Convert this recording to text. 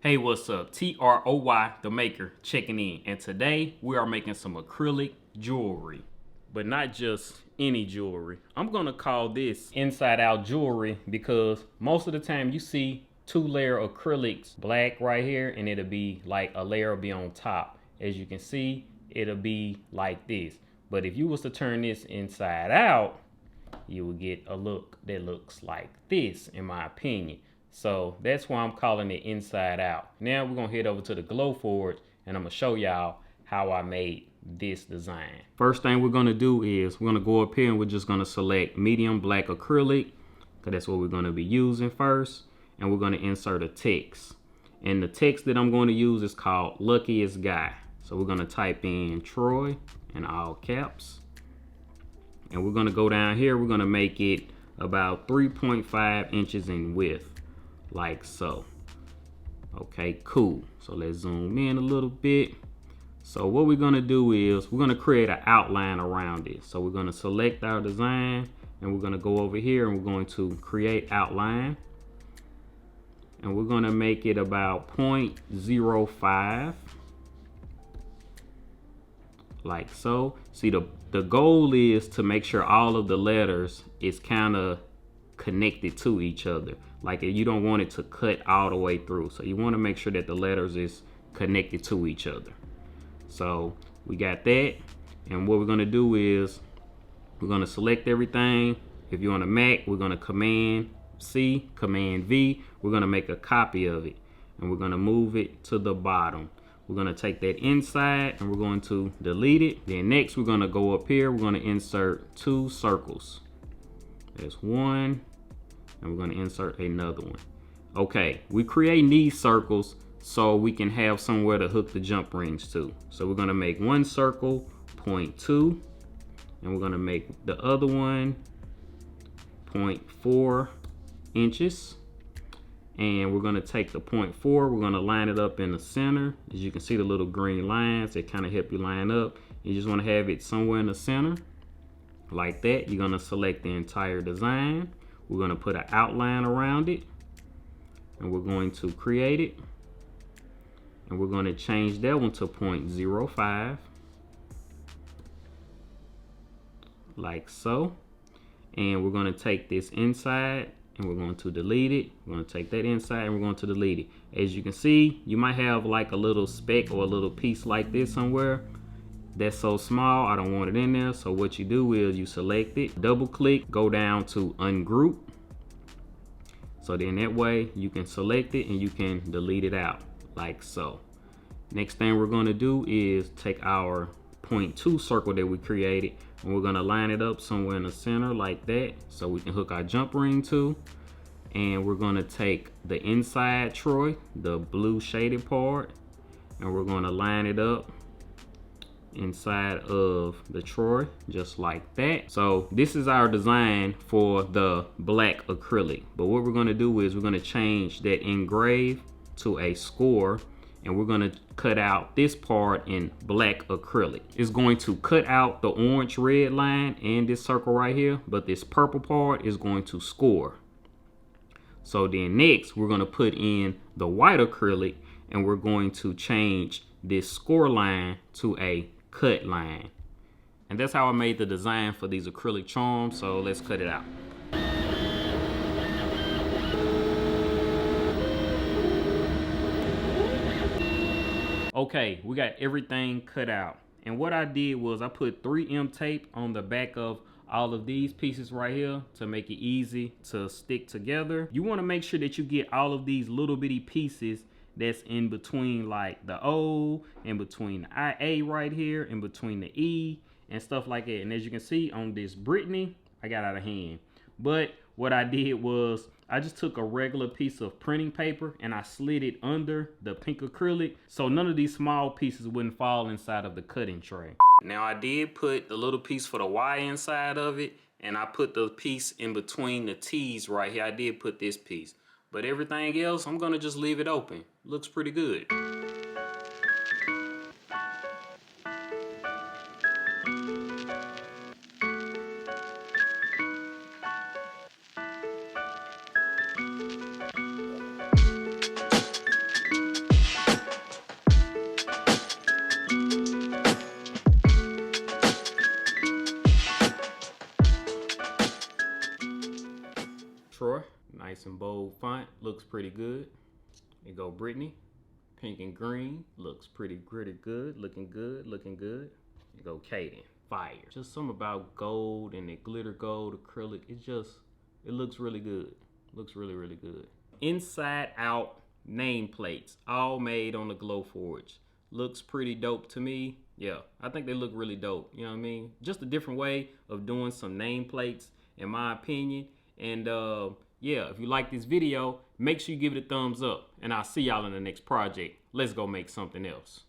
Hey, what's up? TROY, the maker, checking in. And today we are making some acrylic jewelry. But not just any jewelry. I'm gonna call this inside out jewelry because most of the time you see 2-layer acrylics, black right here, and it'll be like a layer will be on top. As you can see, it'll be like this. But if you was to turn this inside out, you will get a look that looks like this, in my opinion. So that's why I'm calling it inside out. Now we're gonna head over to the Glowforge and I'm gonna show y'all how I made this design. First thing we're gonna do is we're gonna go up here and we're just gonna select medium black acrylic, because that's what we're gonna be using first. And we're gonna insert a text. And the text that I'm going to use is called Luckiest Guy. So we're gonna type in Troy in all caps. And we're gonna go down here, we're gonna make it about 3.5 inches in width, like so. Okay, cool. So let's zoom in a little bit. So what we're gonna do is we're gonna create an outline around it. So we're gonna select our design and we're gonna go over here and we're going to create outline. And we're gonna make it about 0.05. Like so. See, the goal is to make sure all of the letters is kind of connected to each other. Like you don't want it to cut all the way through. So you want to make sure that the letters is connected to each other. So we got that. And what we're going to do is we're going to select everything. If you're on a Mac, we're going to Command C, Command V. We're going to make a copy of it. And we're going to move it to the bottom. We're gonna take that inside and we're going to delete it. Then next we're gonna go up here, we're gonna insert 2 circles. There's one, and we're gonna insert another one. Okay, we create these circles so we can have somewhere to hook the jump rings to. So we're gonna make one circle 0.2, and we're gonna make the other one 0.4 inches. And we're gonna take the 0.4, we're gonna line it up in the center. As you can see the little green lines that kind of help you line up. You just wanna have it somewhere in the center, like that. You're gonna select the entire design. We're gonna put an outline around it. And we're going to create it. And we're gonna change that one to 0.05. Like so. And we're gonna take this inside and we're going to delete it. We're going to take that inside and we're going to delete it. As you can see, you might have like a little speck or a little piece like this somewhere. That's so small, I don't want it in there. So what you do is you select it, double click, go down to ungroup. So then that way you can select it and you can delete it out like so. Next thing we're going to do is take our 0.2 circle that we created and we're going to line it up somewhere in the center like that so we can hook our jump ring to. And we're going to take the inside Troy, the blue shaded part, and we're going to line it up inside of the Troy just like that. So this is our design for the black acrylic, but what we're going to do is we're going to change that engrave to a score. And we're gonna cut out this part in black acrylic. It's going to cut out the orange red line and this circle right here, but this purple part is going to score. So then next we're gonna put in the white acrylic and we're going to change this score line to a cut line. And that's how I made the design for these acrylic charms, so let's cut it out. Okay, we got everything cut out. And what I did was I put 3M tape on the back of all of these pieces right here to make it easy to stick together. You want to make sure that you get all of these little bitty pieces that's in between like the O, in between the IA right here, in between the E and stuff like that. And as you can see on this Brittany, I got out of hand. But what I did was I just took a regular piece of printing paper and I slid it under the pink acrylic so none of these small pieces wouldn't fall inside of the cutting tray. Now I did put the little piece for the Y inside of it and I put the piece in between the T's right here. I did put this piece, but everything else I'm gonna just leave it open. Looks pretty good. Nice and bold font, looks pretty good. There go Brittany. Pink and green, looks pretty good, looking good. There go Kaden, fire. Just something about gold and the glitter gold acrylic, it looks really good. Looks really good. Inside out nameplates, all made on the Glowforge. Looks pretty dope to me. Yeah, I think they look really dope. You know what I mean? Just a different way of doing some nameplates, in my opinion. And yeah, if you like this video, make sure you give it a thumbs up. And I'll see y'all in the next project. Let's go make something else.